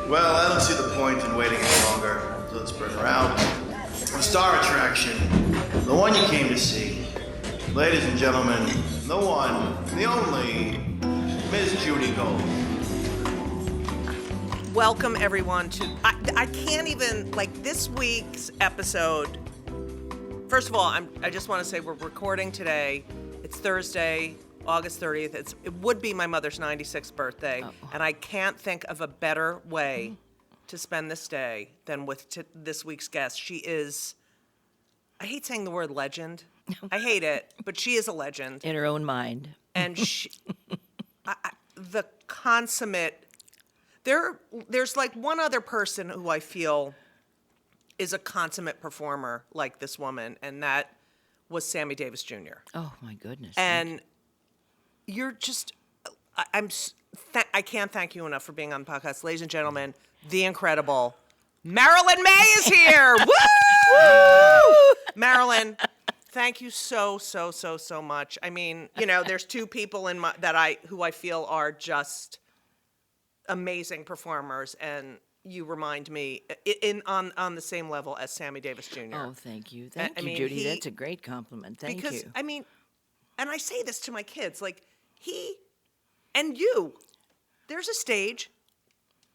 Well, I don't see the point in waiting any longer, so let's bring her out. The star attraction, the one you came to see. Ladies and gentlemen, the one, the only, Miss Judy Gold. Welcome everyone to, I can't even, like this week's episode, first of all, I just want to say we're recording today. It's Thursday, August 30th. It would be my mother's 96th birthday, and I can't think of a better way to spend this day than with this week's guest. She is, I hate saying the word legend. I hate it, but she is a legend. In her own mind. And she, the consummate, there's like one other person who I feel is a consummate performer like this woman, and that was Sammy Davis Jr. Oh my goodness. And you're just, I can't thank you enough for being on the podcast. Ladies and gentlemen, the incredible Marilyn Maye is here. Woo! Marilyn, thank you so much. I mean, you know, there's two people who I feel are just amazing performers, and you remind me on the same level as Sammy Davis Jr. Oh, thank you. Thank you, Judy. That's a great compliment. Thank you. Because, I mean, and I say this to my kids, like, he and you, there's a stage,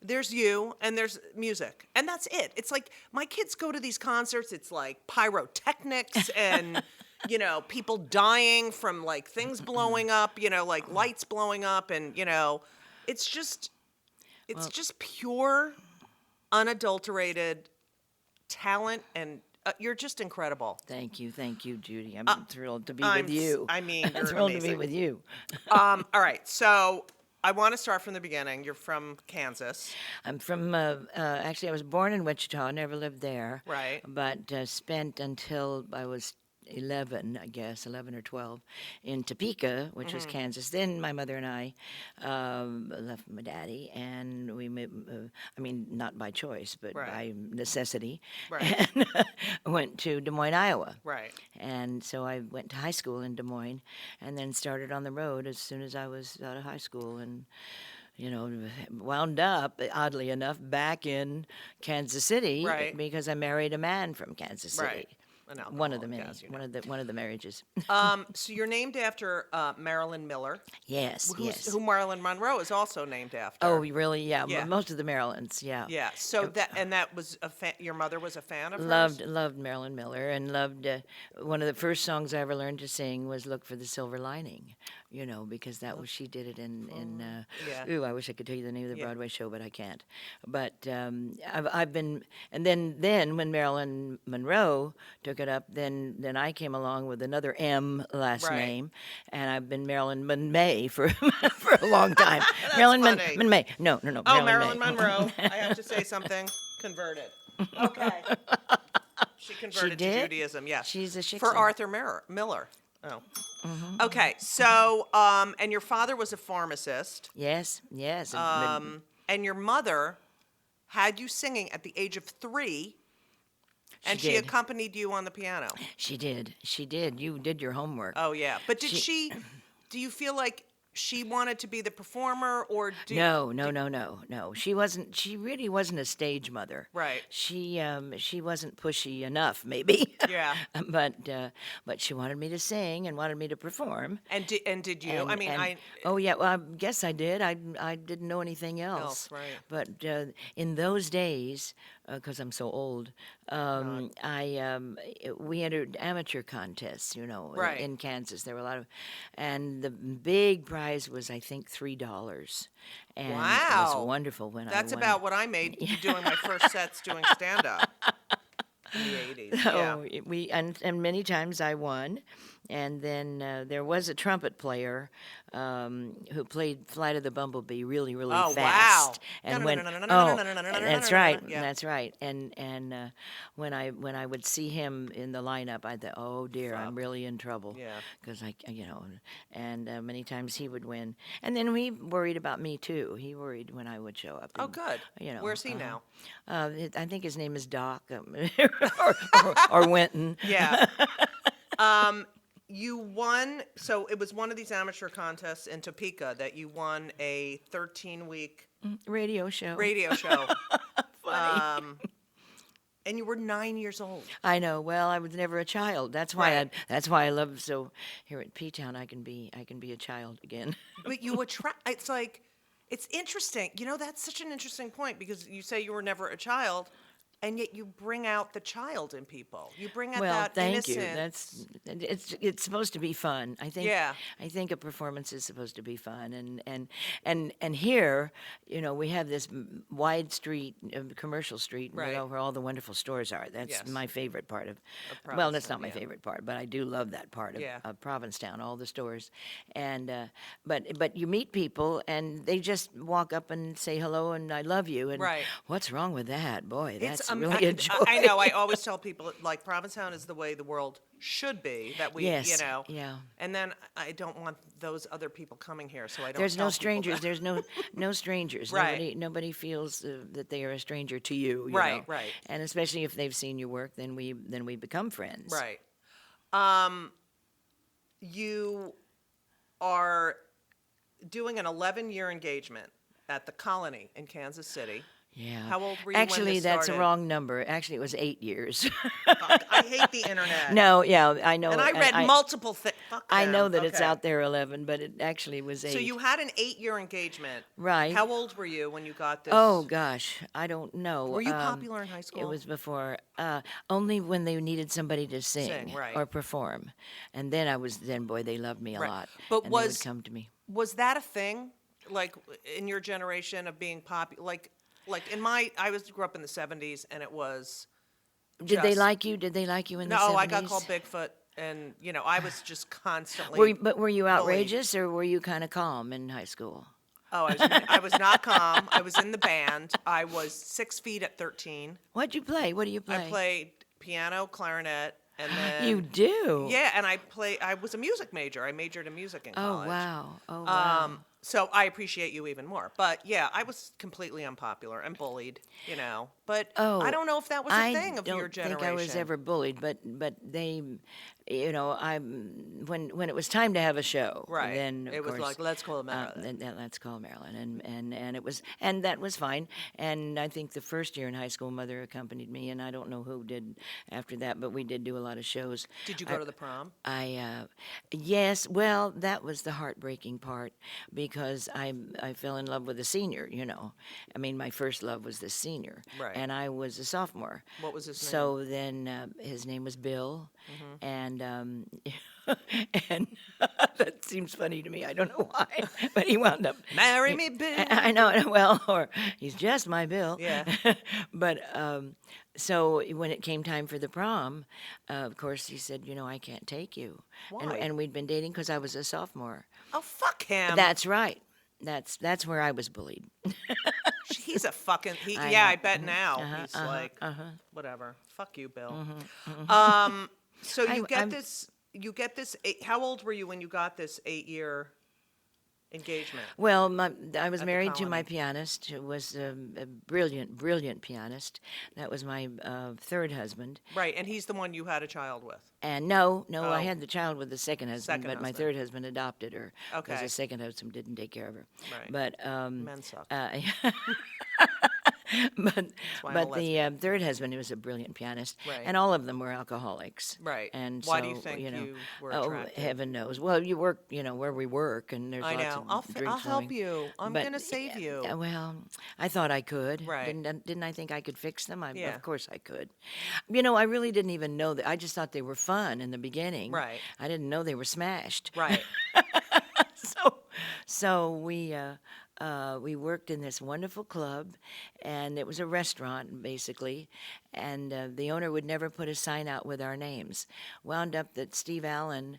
there's you, and there's music, and that's it. It's like, my kids go to these concerts, it's like pyrotechnics and, you know, people dying from, like, things blowing up, you know, like lights blowing up, and, you know, it's just pure, unadulterated talent, and you're just incredible. Thank you, Judy. I'm thrilled to be with you. I mean, I'm you're thrilled amazing. to be with you. All right, so I want to start from the beginning. You're from Kansas. I'm from, actually, I was born in Wichita, never lived there. Right. But spent until I was 11 or 12, in Topeka, which was Kansas. Then my mother and I left my daddy, and we not by choice, but by necessity, and went to Des Moines, Iowa. Right. And so I went to high school in Des Moines, and then started on the road as soon as I was out of high school, and you know, wound up, oddly enough, back in Kansas City, because I married a man from Kansas City. Right. One of the many, one of the marriages. So you're named after Marilyn Miller. Yes, Who Marilyn Monroe is also named after. Oh, really? Yeah. Most of the Marilyns, yeah. Yeah. So that was your mother was a fan of hers? Loved Marilyn Miller, and loved one of the first songs I ever learned to sing was "Look for the Silver Lining." You know, because she did it in I wish I could tell you the name of the Broadway show, but I can't. But I've been, and then when Marilyn Monroe took it up, then I came along with another M last name, and I've been Marilyn Maye for for a long time. Marilyn Maye. No. Oh, Marilyn Monroe. I have to say something. Converted. Okay. She converted to Judaism. Yes. She's a shiksa. For Arthur Miller. Oh. Mm-hmm. Okay. So, and your father was a pharmacist. Yes. And your mother had you singing at the age of 3. And she accompanied you on the piano. She did. You did your homework. Oh, yeah. But do you feel like she wanted to be the performer, or No. She wasn't. She really wasn't a stage mother. Right. She wasn't pushy enough, maybe. Yeah. But she wanted me to sing and wanted me to perform. And did you? Oh yeah. Well, I guess I did. I didn't know anything else. Right. But in those days, because I'm so old, we entered amateur contests. You know, in Kansas there were a lot of, and the big prize was I think $3. And wow. It was wonderful when That's I won. about what I made doing my first sets doing stand up in the 80s. So and many times I won. And then there was a trumpet player who played "Flight of the Bumblebee" really fast. Wow! And that's right. That's right. And when I would see him in the lineup, I thought, "Oh dear, I'm really in trouble." Yeah. Because and many times he would win, and then he worried about me too. He worried when I would show up. Oh, good. Where's he now? I think his name is Doc, or Winton. Yeah. you won. So it was one of these amateur contests in Topeka that you won a 13-week Radio show. radio show. Funny. And you were 9 years old. I know. Well, I was never a child. That's why Right. that's why I love. So here at P-Town, I can be a child again. But you attract. It's like, it's interesting. You know, that's such an interesting point because you say you were never a child, and yet you bring out the child in people. You bring out Well, that thank you. innocence. It's supposed to be fun. I think. Yeah. I think a performance is supposed to be fun, and here, you know, we have this wide street, commercial street, Right. you know, where all the wonderful stores are. That's Yes. my favorite part of. Well, that's Provincetown, not my yeah. favorite part, but I do love that part Yeah. of Provincetown, all the stores, and but you meet people and they just walk up and say hello and I love you, and Right. what's wrong with that? Boy, that's I, really a joy. I know. I always tell people like Provincetown is the way the world should be. That we, Yes, you know. yeah. And then I don't want those other people coming here, so I don't. There's tell no people strangers. that. There's no strangers. Right. Nobody feels that they are a stranger to you. You Right, know? right. And especially if they've seen your work, then we become friends. Right. You are doing an 11-year engagement at the Colony in Kansas City. Yeah. How old were you when Actually, this that's a started? wrong number. Actually, it was 8 years. Fuck, I hate the internet. No, yeah, I know. And I read multiple things. I know that it's Okay. out there 11, but it actually was 8. So you had an 8-year engagement. Right. How old were you when you got this? Oh gosh, I don't know. Were you popular in high school? It was before, only when they needed somebody to sing, Sing, right. or perform, and then boy, they loved me a Right. lot. But and they would was- come to me. Was that a thing, like in your generation of being popular? Like in I grew up in the '70s, and it was. Did they just- like you? Did they like you in the No, 70s? I got called Bigfoot, and you know I was just constantly. Were you bullied. outrageous or were you kind of calm in high school? Oh, I was not calm. I was in the band. I was 6 feet at 13. What'd you play? What do you play? I played piano, clarinet, and then You do? Yeah, and I was a music major. I majored in music in Oh college. wow! Oh wow! So I appreciate you even more. But yeah, I was completely unpopular and bullied, you know. But I don't know if that was a thing of your generation. I don't think I was ever bullied, but they, you know, when it was time to have a show, Right. Then of It was course, like, let's call Marilyn. then let's call Marilyn, and it was, and that was fine. And I think the first year in high school, Mother accompanied me, and I don't know who did after that, but we did do a lot of shows. Did you go to the prom? Yes, well, that was the heartbreaking part because I fell in love with a senior, you know. I mean, my first love was the senior. Right. And I was a sophomore. What was his name? So then his name was Bill. And and that seems funny to me. I don't know why, but he wound up. Marry me, Bill. I know. Well, or he's just my Bill. Yeah. But so when it came time for the prom, of course he said, you know, I can't take you. Why? And we'd been dating because I was a sophomore. Oh, fuck him. That's right. That's where I was bullied. He's a fucking. I Yeah, know. I bet now he's like, whatever. Fuck you, Bill. So you get I'm- this. You get this. How old were you when you got this 8-year engagement? Well, I was the married to my Colony. pianist, who was a brilliant pianist. That was my third husband. Right, and he's the one you had a child with. And no, Oh. I had the child with the second husband, Second but my husband. third husband adopted her. Okay. Because the second husband didn't take care of her. Right. But Men suck. but why I'm a the third husband, he was a brilliant pianist, Right. and all of them were alcoholics. Right. And Why so, do you think know, you were oh, attracted? heaven knows. Well, you work, you know, where we work, and there's I lots know. of I'll drinks help flowing. you. I'm But, gonna save you. Well, I thought I could. Right. Didn't I think I could fix them? Yeah. Of course I could. You know, I really didn't even know that. I just thought they were fun in the beginning. Right. I didn't know they were smashed. Right. So we worked in this wonderful club, and it was a restaurant basically. And the owner would never put a sign out with our names. Wound up that Steve Allen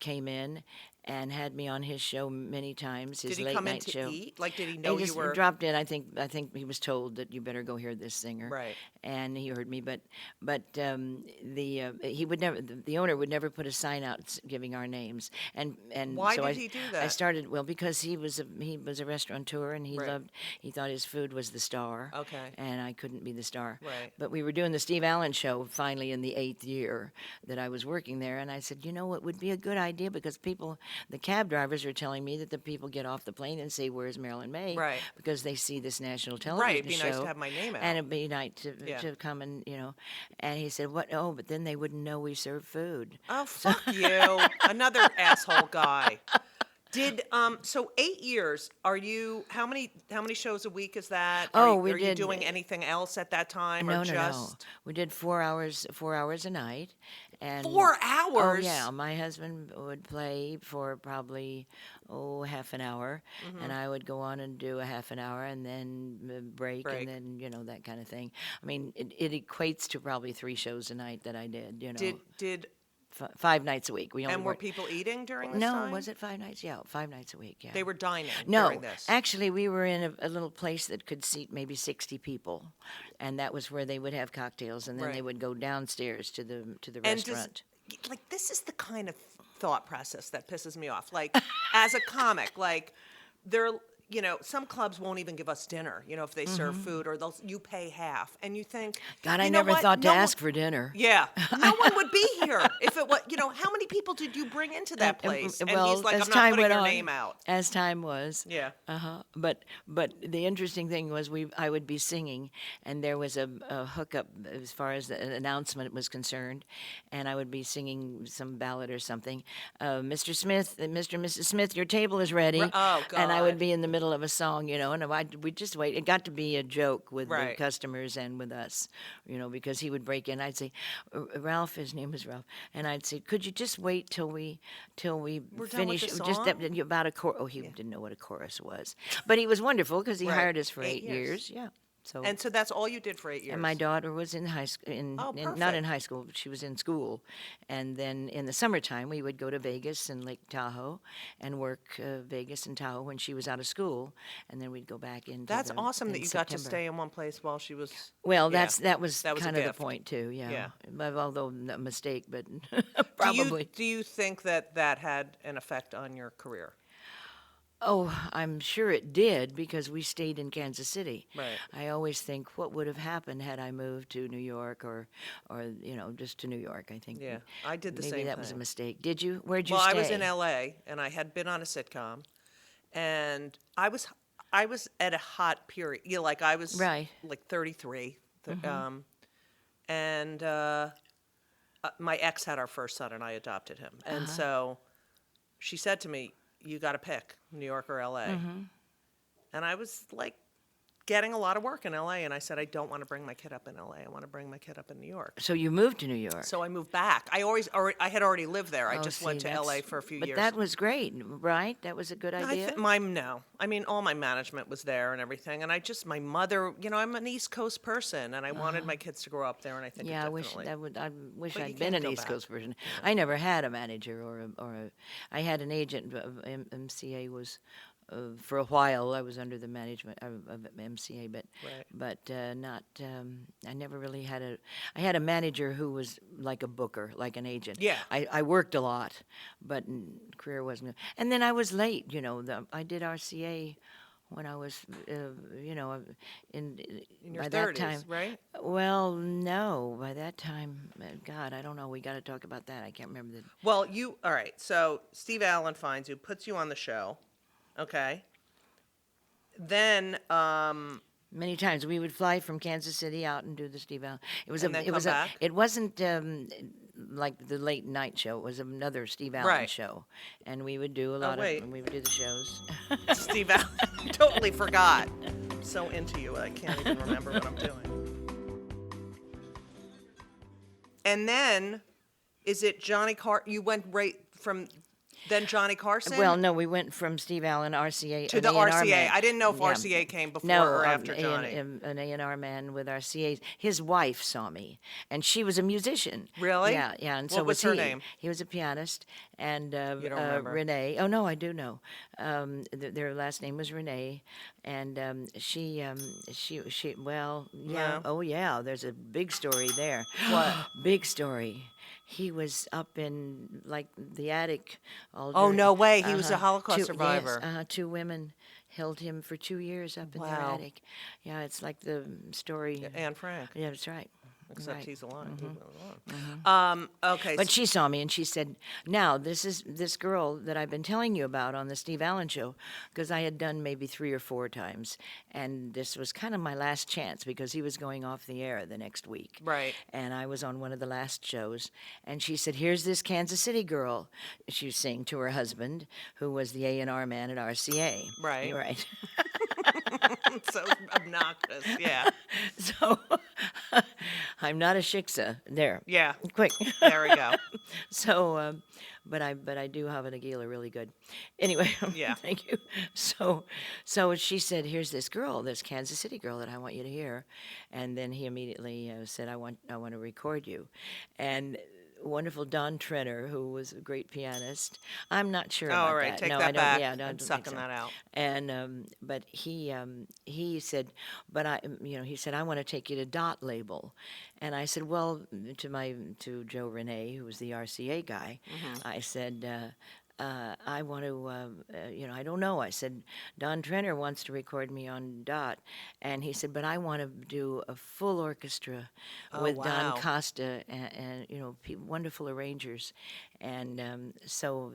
came in, and had me on his show many times. His Did he late come in night to show. eat? Like, did he He know just you were? dropped in. I think he was told that you better go hear this singer. Right. And he heard me, but he would never. The owner would never put a sign out giving our names. And Why so did he do that? I started because he was a restaurateur and he thought his food was the star. Okay. And I couldn't be the star. Right. But we were doing the Steve Allen show finally in the 8th year that I was working there, and I said, you know what would be a good idea, because the cab drivers are telling me that the people get off the plane and say, "Where's Marilyn Maye?" Right. Because they see this national television Right. It'd be show. nice to have my name out. And it'd be nice to Yeah. come and And he said, "What? Oh, but then they wouldn't know we serve food." Oh, fuck you. Another asshole guy. Did so 8 years, are you how many shows a week is that? We are you did doing anything else at that time No, or no, just no. We did 4 hours a night. And 4 Oh hours? yeah, my husband would play for probably half an hour, Mm-hmm. and I would go on and do a half an hour, and then break, Break. and then that kind of thing. I mean, it equates to probably 3 shows a night that I did. Did 5 nights a week. We only and were worked- people eating during this No, time? was it 5 nights? Yeah, 5 nights a week. Yeah. They were dining No, during this. actually, we were in a little place that could seat maybe 60 people, and that was where they would have cocktails, and then they Right. would go downstairs to the And restaurant. like this is the kind of thought process that pisses me off. Like as a comic, like they're some clubs won't even give us dinner, if they serve food, or you pay half. And you think, God, you I know never what? thought to No one- ask for dinner. Yeah, no one would be here if it was. How many people did you bring into that place? And well, he's like, as I'm not time putting went your on, name out. As time was. Yeah. But the interesting thing was I would be singing, and there was a hookup as far as the announcement was concerned, and I would be singing some ballad or something. Mr. Smith, Mr. and Mrs. Smith, your table is ready. Oh, And I would God. be in the middle of a song, and we'd just wait. It got to be a joke with the Right. customers and with us, because he would break in. I'd say, Ralph, his name was Ralph, and I'd say, could you just wait till we We're done with finish the just song? about a chorus? Oh, he didn't know what a chorus was, but he was wonderful because he Right. hired us for 8 8 years. years. Yeah. So And so that's all you did for 8 years. and my daughter was in high school, Oh, not in perfect. high school, but she was in school. And then in the summertime, we would go to Vegas and Lake Tahoe and work Vegas and Tahoe when she was out of school. And then we'd go back into That's awesome that in you got to September. stay in one place while she was. Well, Yeah. that was That was a kind of the gift. point, too, yeah. Yeah. Although a mistake, but Do probably. you think that had an effect on your career? Oh, I'm sure it did because we stayed in Kansas City. Right. I always think what would have happened had I moved to New York or just to New York. I think. Yeah, I did the maybe same that was a thing. mistake. Did you? Where'd you Well, stay? I was in L.A. and I had been on a sitcom, and I was at a hot period. Like I was Right. like 33, and my ex had our first son, and I adopted him. And so she said to me, "You got to pick New York or L.A." And I was like getting a lot of work in L.A. and I said, I don't want to bring my kid up in L.A. I want to bring my kid up in New York. So you moved to New York. So I moved back. I had already lived there. I Oh, just see, went to that's- L.A. for a few but years. that was great, right? That was a good idea. No. I mean, all my management was there and everything. And my mother, I'm an East Coast person and I wanted my kids to grow up there. And I think it Yeah, I definitely. I wish But you I'd been can't an go East back. Coast person. I never had a manager I had an agent. MCA was for a while. I was under the management of MCA, but Right. not. I never really had I had a manager who was like a booker, like an agent. Yeah. I worked a lot, but career wasn't. And then I was late. I did RCA when I was, in your by 30s, that time, right? Well, no, by that time, God, I don't know. We got to talk about that. I can't remember the. Well, all right. So Steve Allen finds you, puts you on the show. Okay. Then, Many times we would fly from Kansas City out and do the Steve Allen. It was And then come back? It wasn't like the late night show. It was another Steve Allen Right. show, and we would do a lot wait. of. We would do the shows. Steve Allen, I totally forgot. I'm so into you, I can't even remember what I'm doing. And then, is it Johnny Carson? You went right from Then Johnny Carson? Well, no, we went from Steve Allen, RCA, to the an A&R RCA. man. I didn't know if Yeah. RCA came before No, or after Johnny. an A&R man with RCA. His wife saw me, and she was a musician. Really? Yeah, yeah. And What so was her he. name? He was a pianist, and You don't remember? Renee. Oh no, I do know. Their last name was Renee, and she. Well, yeah. No. Oh yeah. There's a big story there. What? Big story. He was up in like the attic all Oh, during- no way. He was a Holocaust two, survivor. Yes, 2 women held him for 2 years up in their Wow. attic. Yeah, it's like the story. Anne Frank. Yeah, that's right. Except Right. he's alive. Okay. But she saw me and she said, "Now this is this girl that I've been telling you about on the Steve Allen show, because I had done maybe 3 or 4 times, and this was kind of my last chance because he was going off the air the next week. Right. And I was on one of the last shows, and she said, "Here's this Kansas City girl." She was saying to her husband, who was the A&R man at RCA. Right. Right. So obnoxious. Yeah. So I'm not a shiksa. There. Yeah. Quick. There we go. So, but I do have an Aguila really good. Anyway, Yeah. thank you. So she said, "Here's this girl, this Kansas City girl that I want you to hear," and then he immediately said, "I want to record you," and. Wonderful Don Trenner, who was a great pianist. I'm not sure about All right. that. Take No, that I don't. back. Yeah, I'm don't think sucking so. that out. And but he said, but he said, "I want to take you to Dot Label," and I said, well, to Joe Renee, who was the RCA guy, Mm-hmm. I said. I want to, I don't know. I said, Don Trenner wants to record me on Dot. And he said, but I want to do a full orchestra with wow. Don Costa and wonderful arrangers. And so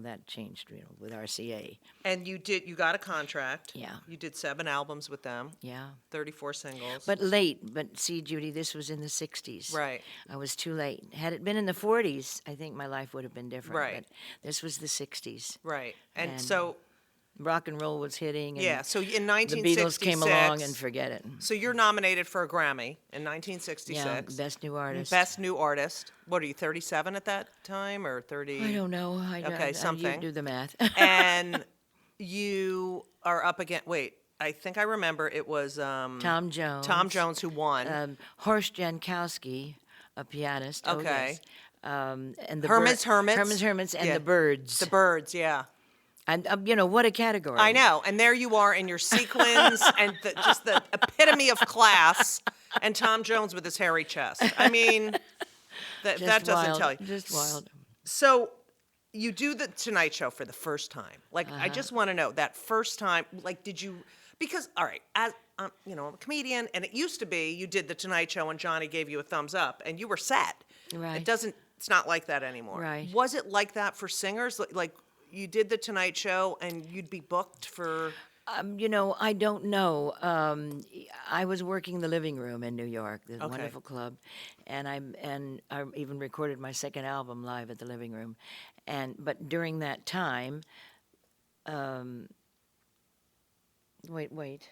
that changed, with RCA. And you got a contract. Yeah. You did 7 albums with them, Yeah. 34 singles. But late. But see, Judy, this was in the 60s. Right. I was too late. Had it been in the 40s, I think my life would have been different. Right. But this was the 60s. Right. And And so, Rock and roll was hitting. And yeah, so in the 1966. Beatles came along and forget it. So you're nominated for a Grammy in 1966. Yeah, best new artist. Best new artist. What are you, 37 at that time or 30? I don't know. Okay, You something. do the math. And you are up against, wait, I think I remember it was Tom Jones. Tom Jones who won. Horst Jankowski, a pianist. Oh, Okay. yes. And the Herman's Hermits. Herman's Hermits and Yeah. the Birds. The Birds, yeah. And what a category. I know. And there you are in your sequins and just the epitome of class, and Tom Jones with his hairy chest. I mean, that doesn't wild, tell you. Just wild. So you do the Tonight Show for the first time. Like, Uh-huh. I just want to know that first time, like, did you, because, all right, as, I'm a comedian, and it used to be you did the Tonight Show and Johnny gave you a thumbs up and you were set. Right. It's not like that anymore. Right. Was it like that for singers? Like you did the Tonight Show and you'd be booked for... I don't know. I was working the Living Room in New York, the Okay. wonderful club, and I even recorded my second album live at the Living Room, but during that time, wait,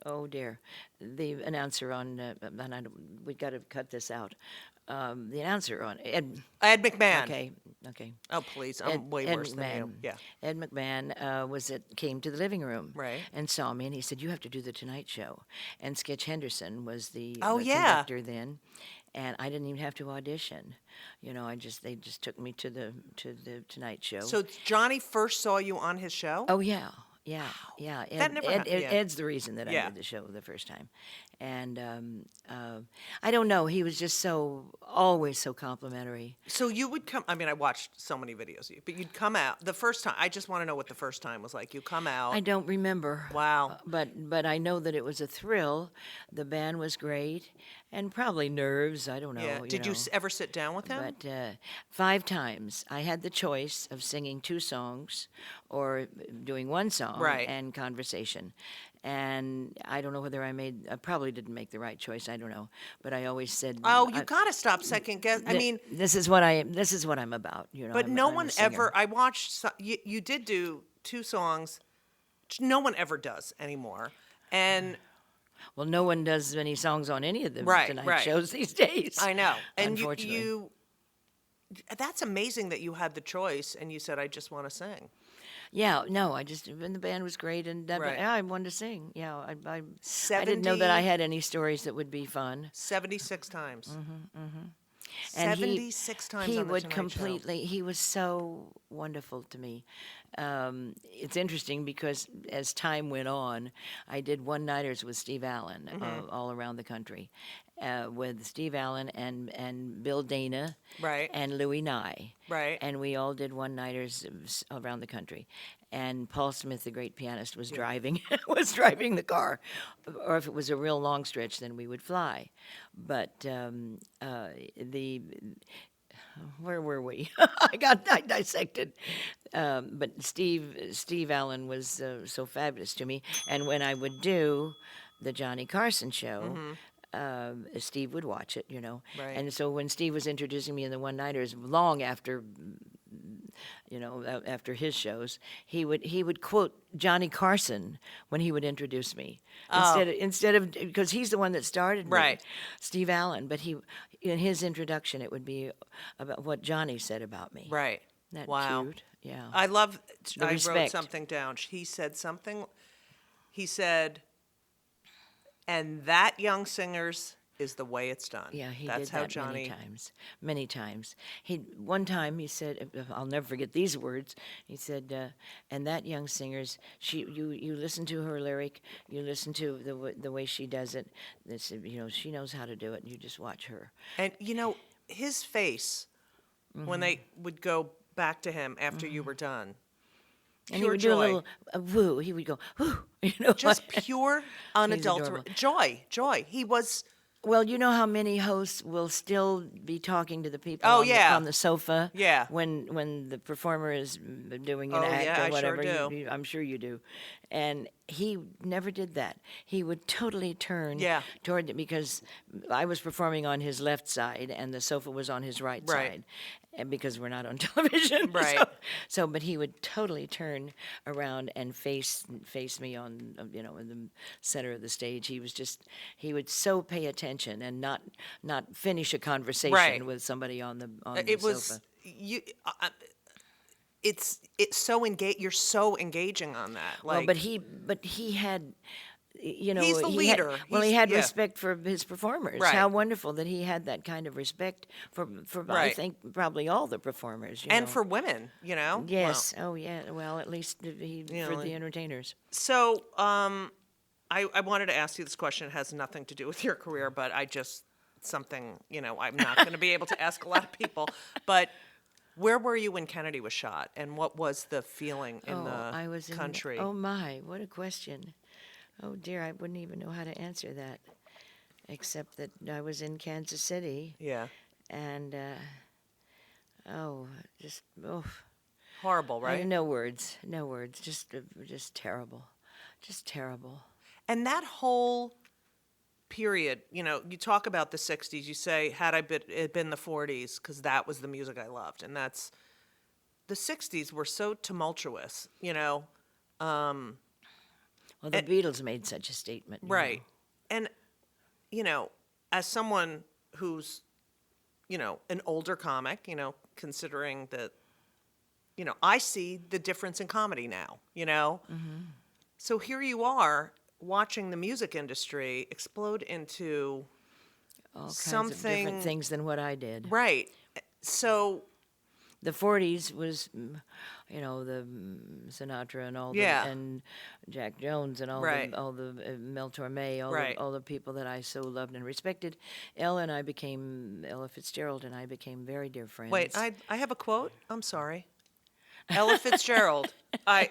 oh dear, the announcer on, we got to cut this out. The announcer on Ed McMahon. Okay. Oh, please. I'm way worse than you. Yeah. Ed McMahon came to the living room Right. and saw me, and he said, "You have to do the Tonight Show." And Sketch Henderson was the Oh, the yeah. conductor then, and I didn't even have to audition. They just took me to the Tonight Show. So Johnny first saw you on his show? Oh yeah. Yeah. That never happened, yeah. Ed's the reason that I Yeah. did the show the first time, and I don't know. He was just always so complimentary. So you would come, I mean, I watched so many videos of you, but you'd come out the first time. I just want to know what the first time was like. You come out. I don't remember. Wow. But I know that it was a thrill. The band was great, and probably nerves. I don't know. Yeah. Did you ever sit down with him? But 5 times I had the choice of singing 2 songs or doing 1 song Right. and conversation. And I don't know whether I probably didn't make the right choice. I don't know. But I always said, Oh, you got to stop second guess. I mean, this is what I'm about. but I'm- no I'm a one singer. ever, I watched, you did do 2 songs, which no one ever does anymore. And Well, no one does any songs on any of the Right, Tonight right. shows these days. I know. And Unfortunately. that's amazing that you had the choice and you said, I just want to sing. Yeah, no, and the band was great, and Right. yeah, I wanted to sing. Yeah, I 70, didn't know that I had any stories that would be fun. 76 times. And 76 times he on the would Tonight completely. He was so wonderful to me. It's interesting because as time went on, I did one-nighters with Steve Allen all around the country, with Steve Allen and Bill Dana, Right. and Louis Nye, Right. and we all did one-nighters around the country. And Paul Smith, the great pianist, was driving the car, or if it was a real long stretch, then we would fly. But where were we? I dissected. But Steve Allen was so fabulous to me. And when I would do the Johnny Carson show, Steve would watch it, Right. And so when Steve was introducing me in the one-nighters, long after, after his shows, he would quote Johnny Carson when he would introduce me, instead of because he's the one that started me, Right. Steve Allen. But in his introduction, it would be about what Johnny said about me. Right. Isn't that Wow. cute? Yeah. I love, The I wrote respect. something down. He said, and that young singers is the way it's done. Yeah, he That's did how that Johnny. many times. One time he said, I'll never forget these words. He said, "And that young singer's, you listen to her lyric, you listen to the way she does it. This, she knows how to do it. And you just watch her." And his face when they would go back to him after you were done. And he Pure would joy. do a little woo. He would go whoo. Just pure, unadulterated adorable. joy. He was. Well, you know how many hosts will still be talking to the people Oh, on, yeah. on the sofa Yeah. when the performer is doing an Oh, act yeah, I or sure whatever. do. I'm sure you do. And he never did that. He would totally turn Yeah. toward it because I was performing on his left side and the sofa was on his right Right. side. And because we're not on television. Right. But he would totally turn around and face me on, in the center of the stage. He would so pay attention and not finish a conversation Right. with somebody on the It sofa. was you. It's so You're so engaging on that. Like, Well, but he had, He's the he had- leader. He He's- had yeah. respect for his performers. Right. How wonderful that he had that kind of respect for I Right. think probably all the performers. and know. for women, Yes. Oh, yeah. Well, at least for like- the entertainers. So, I wanted to ask you this question. It has nothing to do with your career, but something, I'm not going to be able to ask a lot of people. But where were you when Kennedy was shot, and what was the feeling in I the was country? Oh my, what a question! Oh dear, I wouldn't even know how to answer that, except that I was in Kansas City, Yeah, and horrible, right? no words, just terrible, just terrible. And that whole period, you talk about the 60s, you say, had it been the 40s, because that was the music I loved. And the 60s were so tumultuous, Well, the Beatles made such a statement, you know. Right. And, as someone who's, an older comic, considering that, I see the difference in comedy now, So here you are watching the music industry explode into All kinds of something. different things than what I did. Right. So, The 40s was, the Sinatra and all Yeah. and Jack Jones and all Right. the Mel Torme, Right. all the people that I so loved and respected. Ella Fitzgerald and I became very dear friends. wait, I have a quote. I'm sorry. Ella Fitzgerald. I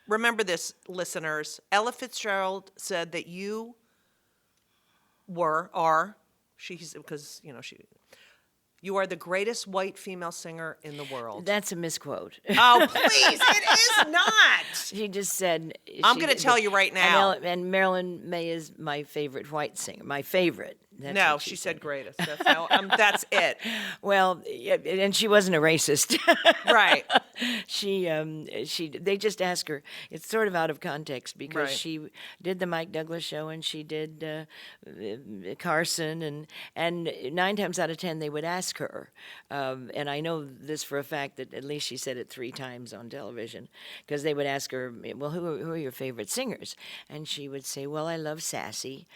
remember this, listeners. Ella Fitzgerald said that you you are the greatest white female singer in the world. That's a misquote. Oh, please, it is not. She just said. I'm gonna tell you right now. And Marilyn Maye is my favorite white singer. My favorite. That's No, what she said greatest. That's how. That's it. Well, yeah, and she wasn't a racist. Right. They just asked her. It's sort of out of context because Right. she did the Mike Douglas show and she did Carson and 9 times out of 10 they would ask her, and I know this for a fact that at least she said it 3 times on television, because they would ask her, well, who are your favorite singers? And she would say, well, I love Sassy,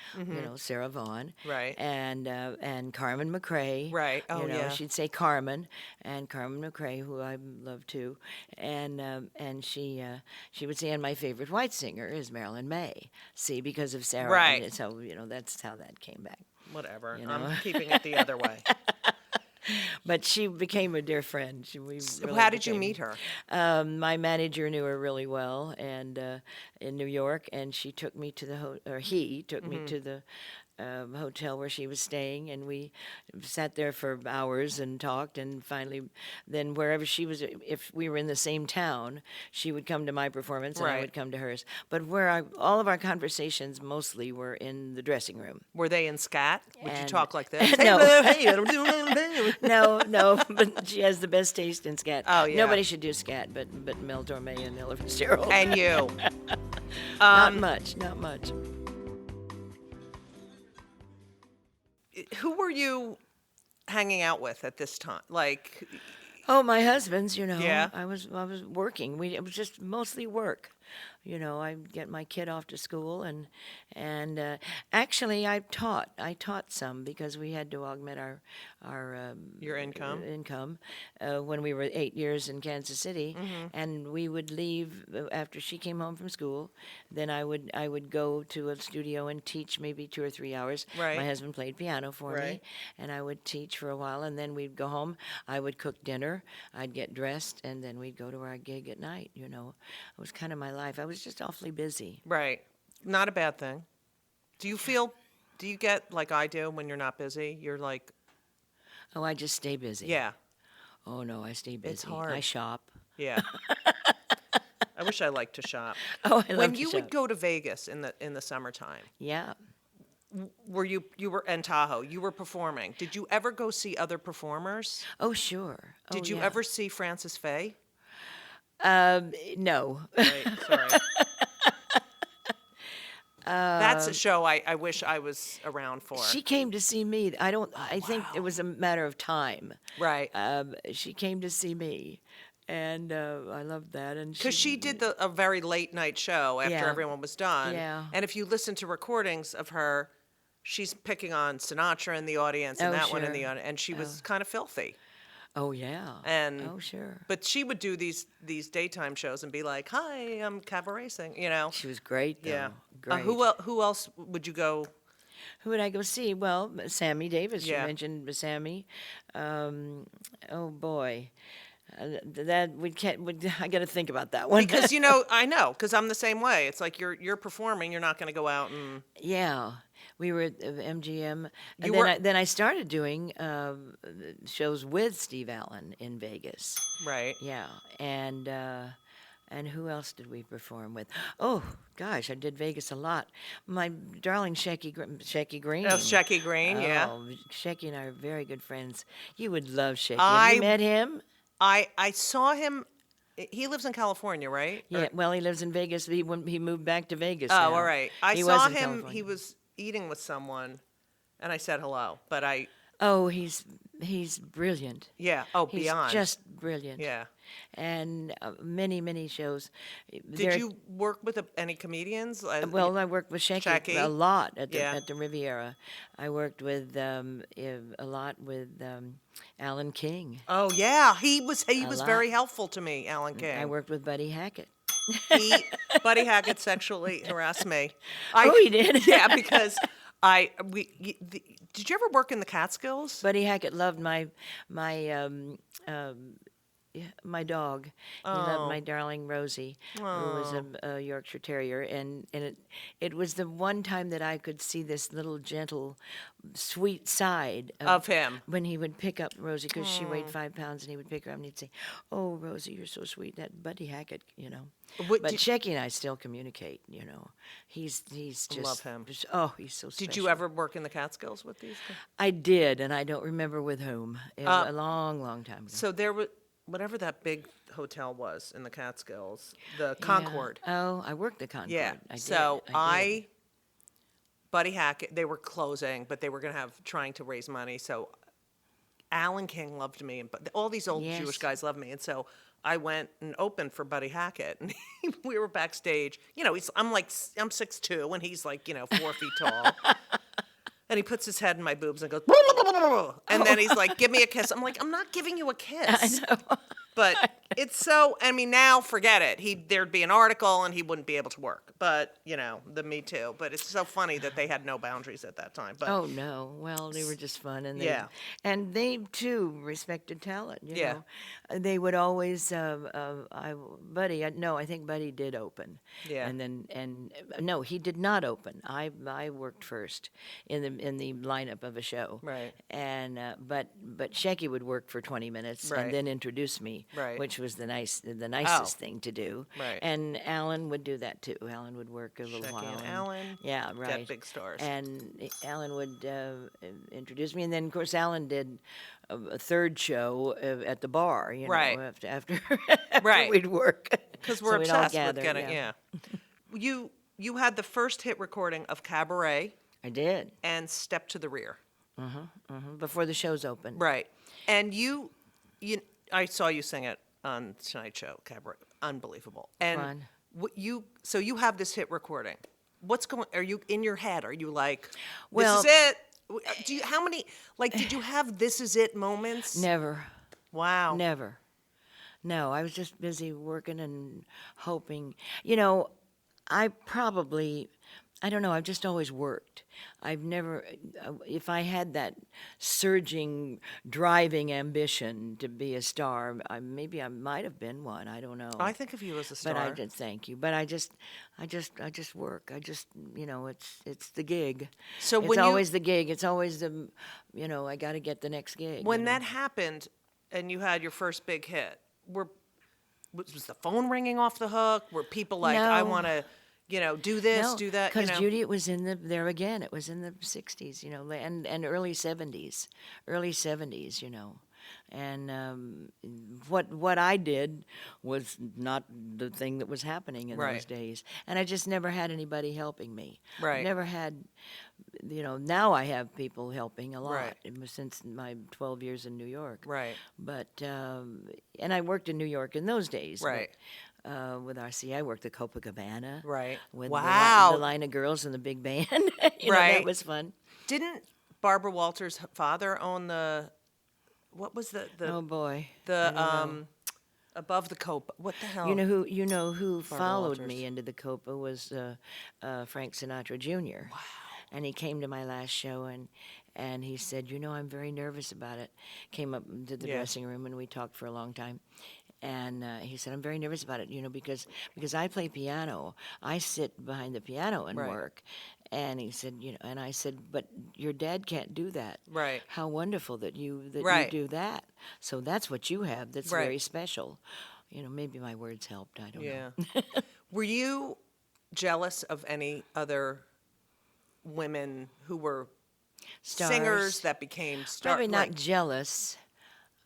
Sarah Vaughan, Right. and Carmen McRae, Right. Oh, yeah. she'd say Carmen McRae, who I love too, and she would say, and my favorite white singer is Marilyn Maye. See, because of Sarah, Right. and so that's how that came back. Whatever. You know? I'm keeping it the other way. But she became a dear friend. How did you meet her? My manager knew her really well, and in New York, and she took me to he took me to the hotel where she was staying, and we sat there for hours and talked, and finally, then wherever she was, if we were in the same town, she would come to my performance, and I Right. would come to hers. But all of our conversations mostly were in the dressing room. Were they in scat? Would you And- talk like this? No. Hey, I'm doing No, but she has the best taste in scat. Oh, yeah. Nobody should do scat, but Mel Torme and Ella Fitzgerald. And you. Not much. Who were you hanging out with at this time? Like, Oh, my husband's, Yeah. I was working. It was just mostly work. I'd get my kid off to school, and actually I taught some because we had to augment our your income? income when we were 8 years in Kansas City, Mm-hmm. and we would leave after she came home from school. Then I would go to a studio and teach maybe 2 or 3 hours. Right. My husband played piano for me, Right. and I would teach for a while, and then we'd go home. I would cook dinner. I'd get dressed, and then we'd go to our gig at night. It was kind of my life. I was just awfully busy. Right. Not a bad thing. Do you get like I do when you're not busy? You're like, Oh, I just stay busy. yeah, Oh no, I stay busy. It's hard. I shop. yeah. I wish I liked to shop. Oh, I love When to you shop. would go to Vegas in the summertime, Yeah. were you were in Tahoe? You were performing. Did you ever go see other performers? Oh, sure. Oh, Did you yeah. ever see Frances Faye? No. Right, sorry. That's a show I wish I was around for. She came to see me. I think it was a matter of time. Right. She came to see me, and I loved that. And Because she did a very late night show after Yeah. everyone was done. Yeah. And if you listen to recordings of her, she's picking on Sinatra in the audience and Oh, that one in sure. the audience. And she was kind of filthy. Oh yeah. And oh sure. But she would do these daytime shows and be like, "Hi, I'm cabaret singing," She was great though. Yeah. Great. Who else would you go? Who would I go see? Well, Sammy Davis. Yeah. You mentioned Sammy. Oh boy. I got to think about that one. Because I know, because I'm the same way. It's like you're performing, you're not going to go out and Yeah, we were at MGM, and You then were- then I started doing shows with Steve Allen in Vegas. right. Yeah, and who else did we perform with? Oh gosh, I did Vegas a lot. My darling Shecky Green. Oh, Shecky Green, yeah. Oh, Shecky and I are very good friends. You would love Shecky. I- Have you met him? I saw him. He lives in California, right? Yeah. Well, he lives in Vegas. He moved back to Vegas. Oh, now. all right. I He saw was in him. California. He was eating with someone, and I said hello. But Oh, he's brilliant. yeah. Oh, He's beyond. just brilliant. Yeah. And many shows. Did you work with any comedians? Well, I worked with Shecky Shecky? a lot at the Yeah. at the Riviera. I worked with a lot with Alan King. Oh yeah, he was lot. very helpful to me, Alan King. I worked with Buddy Hackett. Buddy Hackett sexually harassed me. Oh, he did? Yeah, because did you ever work in the Catskills? Buddy Hackett loved my Yeah, my dog. He loved my darling Rosie, who was a Yorkshire Terrier, and it was the one time that I could see this little gentle, sweet side Of him. when he would pick up Rosie because she weighed 5 pounds, and he would pick her up and he'd say, "Oh, Rosie, you're so sweet." That Buddy Hackett, you know. But Shecky and I still communicate. You know, he's just love him. Oh, he's so special. Did you ever work in the Catskills with these guys? I did, and I don't remember with whom. It was a long, long time ago. So there was whatever that big hotel was in the Catskills, the Concord. Oh, I worked the Concord. Yeah. I did. So I did. Buddy Hackett, they were closing, but they were going to trying to raise money. So Alan King loved me, but all these old Yes. Jewish guys loved me, and so I went and opened for Buddy Hackett, and we were backstage. You know, I'm 6'2", and he's like 4 feet tall. And he puts his head in my boobs and goes, blah, blah, blah, blah, blah. And then he's like, "Give me a kiss." I'm like, "I'm not giving you a kiss." I know. But it's so, I mean, now forget it. There'd be an article and he wouldn't be able to work. But, the Me Too. But it's so funny that they had no boundaries at that time. But Oh no! Well, they were just fun, and Yeah. and they too respected talent. You Yeah. know, they would always. Buddy, no, I think Buddy did open. Yeah. And no, he did not open. I worked first in the lineup of a show. Right. And but Shecky would work for 20 minutes Right. and then introduce me, Right. which was the nicest thing to do. Right. And Alan would do that too. Alan would work a little Shecky while. and Alan Yeah, right. get big stars. And Alan would introduce me, and then of course Alan did a third show at the bar. You know, Right. after Right. we'd work Because So we're we'd all obsessed with gather, getting, yeah. You had the first hit recording of Cabaret I did and Step to the Rear. before the shows opened. Right. And I saw you sing it on Tonight Show, Cabaret. Unbelievable. And Fun. so you have this hit recording. Are you in your head? Are you like, this Well- is it? How many, did you have this is it moments? Never. Wow. Never. No, I was just busy working and hoping. You know, I don't know, I've just always worked. I've never, if I had that surging, driving ambition to be a star, maybe I might have been one. I don't know. I think of you as a star. But I did, thank you. But I just work. It's the gig. So it's when always the gig. It's always the, I got to get the next gig. When that happened and you had your first big hit, was the phone ringing off the hook? Were people like, No. I want to, do this, do that? Because Judy, it was there again. It was in the '60s, and early '70s, And what I did was not the thing that was happening in Right. those days, and I just never had anybody helping me. Right. Never had, Now I have people helping a lot Right. since my 12 years in New York. Right. But and I worked in New York in those days. but, Right. with RC, I worked at Copacabana. Right. With Wow. the line of girls and the big band. That Right. was fun. Didn't Barbara Walters' father own what was the Oh boy. above the copa? What the hell? You know who followed Walters. me into the Copa was Frank Sinatra Jr. Wow. And he came to my last show and he said, I'm very nervous about it. Came up to the Yeah. dressing room and we talked for a long time. And he said, I'm very nervous about it, because I play piano. I sit behind the piano and Right. work. And he said, and I said, but your dad can't do that. Right. How wonderful that you Right. do that. So that's what you have. That's Right. very special. Maybe my words helped. I don't know. Yeah. Were you jealous of any other women who were singers that became stars? Probably not jealous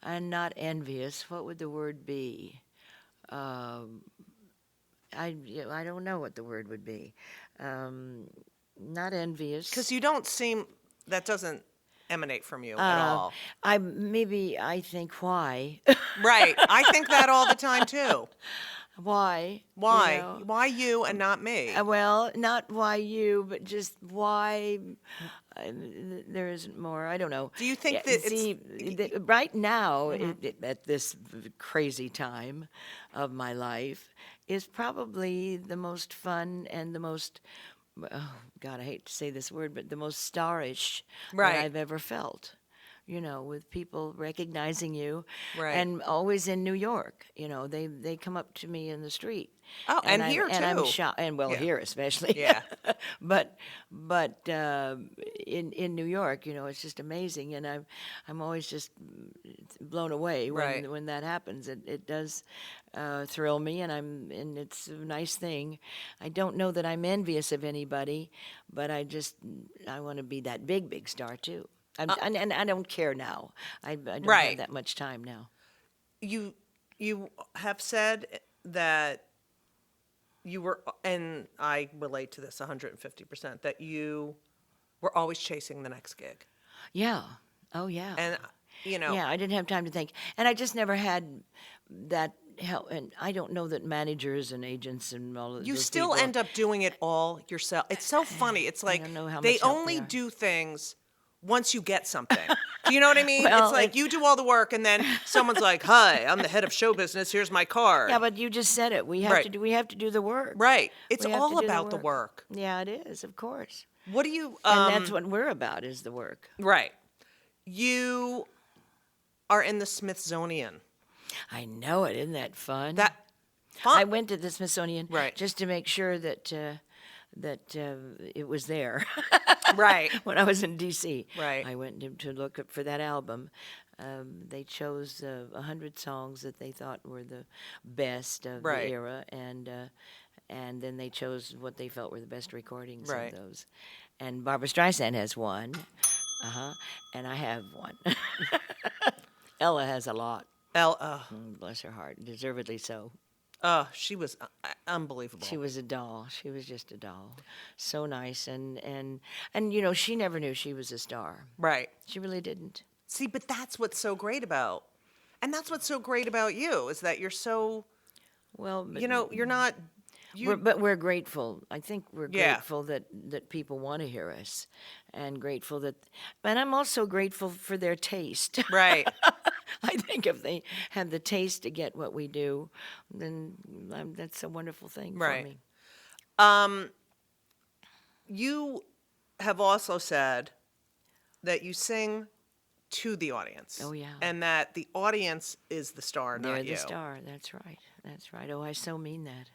and not envious. What would the word be? I don't know what the word would be. Not envious. Because you don't seem, that doesn't emanate from you at all. I think why? Right. I think that all the time too. Why? Why? You know? Why you and not me? Well, not why you, but just why there isn't more. I don't know. Do you think Yeah, that see, right now, at this crazy time of my life, is probably the most fun and the most, oh God, I hate to say this word, but the most starish Right. that I've ever felt. with people recognizing you. Right. And always in New York, they come up to me in the street. Oh, and I'm, here, and I'm too. shocked, and well, Yeah. here especially. Yeah. but in New York, it's just amazing, and I'm always just blown away Right. when that happens. It does thrill me, and it's a nice thing. I don't know that I'm envious of anybody, but I want to be that big star too. And I don't care now. I don't Right. have that much time now. You have said that you were, and I relate to this 150%, that you were always chasing the next gig. Yeah. Oh, yeah. And, Yeah, I didn't have time to think. And I just never had that help. And I don't know that managers and agents and all of you those still people, end up doing it all yourself. It's so funny. It's like don't know how they much help they only are. do things once you get something. Do you know what I mean? Well, it's like you do all the work, and then someone's like, "Hi, I'm the head of show business. Here's my card." Yeah, but you just said it. We have Right. to do. We have to do the work. Right. It's We have to all do about the work. Yeah, it is. Of course. What do you? And that's what we're about is the work. Right. You are in the Smithsonian. I know it. Isn't that fun? That fun. I went to the Smithsonian Right. just to make sure that it was there. Right. When I was in D.C. Right. I went to look up for that album. They chose 100 songs that they thought were the best of Right. the era, and then they chose what they felt were the best recordings Right. of those. And Barbra Streisand has one, and I have one. Ella has a lot. Bless her heart, deservedly so. She was unbelievable. She was a doll. She was just a doll. So nice, and she never knew she was a star. Right. She really didn't. See, but that's what's so great about, and that's what's so great about you is that you're so, Well, but you're not. but we're grateful. I think we're Yeah. grateful that people want to hear us, and grateful and I'm also grateful for their taste. Right. I think if they have the taste to get what we do, then that's a wonderful thing Right. for me. You have also said that you sing to the audience. Oh, yeah. And that the audience is the star, They're not you. the star. That's right. That's right. Oh, I so mean that.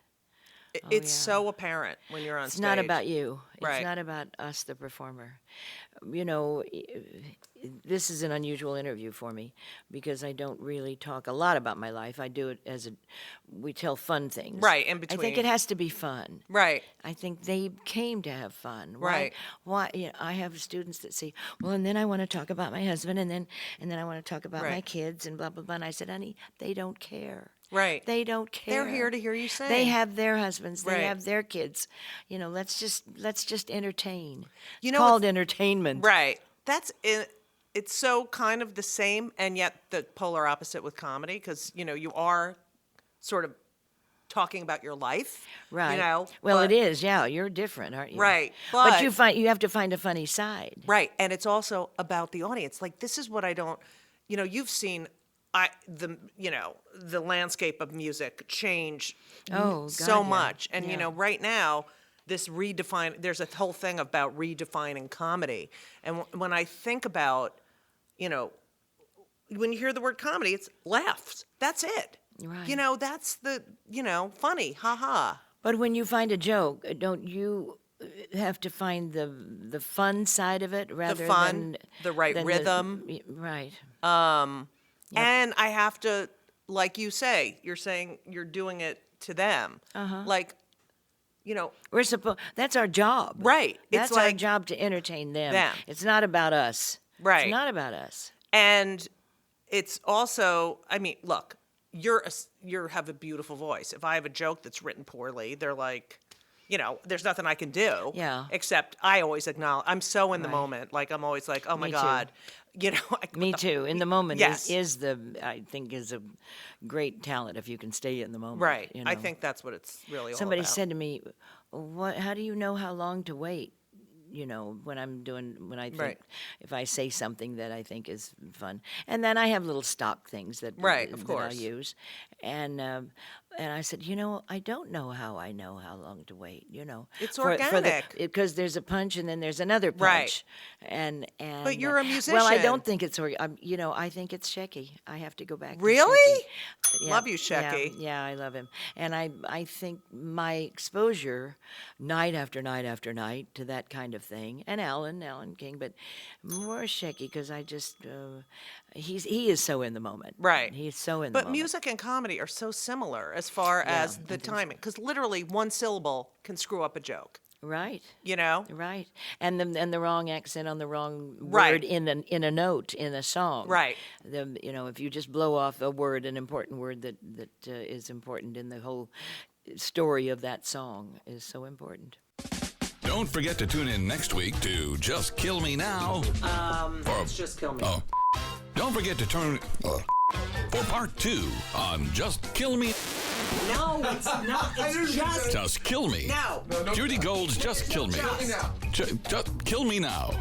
It's yeah. so apparent when you're on It's stage. not about you. It's Right. not about us, the performer. This is an unusual interview for me because I don't really talk a lot about my life. I do it we tell fun things. Right, in I think between. it has to be fun. Right. I think they came to have fun. Right. Why? I have students that say, "Well, and then I want to talk about my husband, and then I want to talk about my Right. kids, and blah blah blah." And I said, "Honey, they don't care. Right. They don't care. They're here to hear you sing. They have their husbands. They Right. have their kids. Let's just entertain. You It's know called what's- entertainment. Right. That's it. It's so kind of the same and yet the polar opposite with comedy because, you are sort of talking about your life. Right. but- Well, it is. Yeah, you're different, aren't you? Right, But but- you have to find a funny side. Right. And it's also about the audience. Like, this is what I don't, you've seen the landscape of music change Oh, so God, yeah. much. And, Yeah. right now, there's a whole thing about redefining comedy. And when I think about, when you hear the word comedy, it's laughs. That's it. Right. That's the, funny, haha. But when you find a joke, don't you have to find the fun side of it rather fun, than the right than rhythm. right. And I have to, like you say, you're saying you're doing it to them. Like, We're that's our job. Right. It's That's our like- job to entertain them. Them. It's not about us. Right. It's not about us. and it's also, I mean, look, you have a beautiful voice. If I have a joke that's written poorly, they're like, there's nothing I can do. Yeah. Except I always acknowledge, I'm so in the Right. moment. Like, I'm always like, oh my Me too. God. Me too. In the moment Yes. is I think is a great talent if you can stay in the moment. Right. I I think that's what it's really somebody all about. said to me, how do you know how long to wait? When I think, Right. if I say something that I think is fun. And then I have little stock things that, Right, of that course. I'll use. And And I said, I don't know how I know how long to wait. It's organic. Because there's a punch and then there's another punch. Right. And But you're a musician. Well, I don't think it's I think it's Shecky. I have to go back. Really? To Shecky. Love you, Shecky. Yeah, I love him. And I think my exposure night after night after night to that kind of thing, and Alan King, but more Shecky because I just he is so in the moment. Right. He's so in the moment. But music and comedy are so similar as far as the timing, because literally one syllable can screw up a joke. Right. Right. And the wrong accent on the wrong Right. word in a note in a song. Right. If you just blow off a word, an important word that is important in the whole story of that song is so important. Don't forget to tune in next week to Just Kill Me Now. It's Just Kill Me. Oh. Don't forget to turn for part 2 on Just Kill Me. No, it's not. It's Just Kill Me. No. Judy Gold's Just Kill Me. Kill me now. Just kill me now.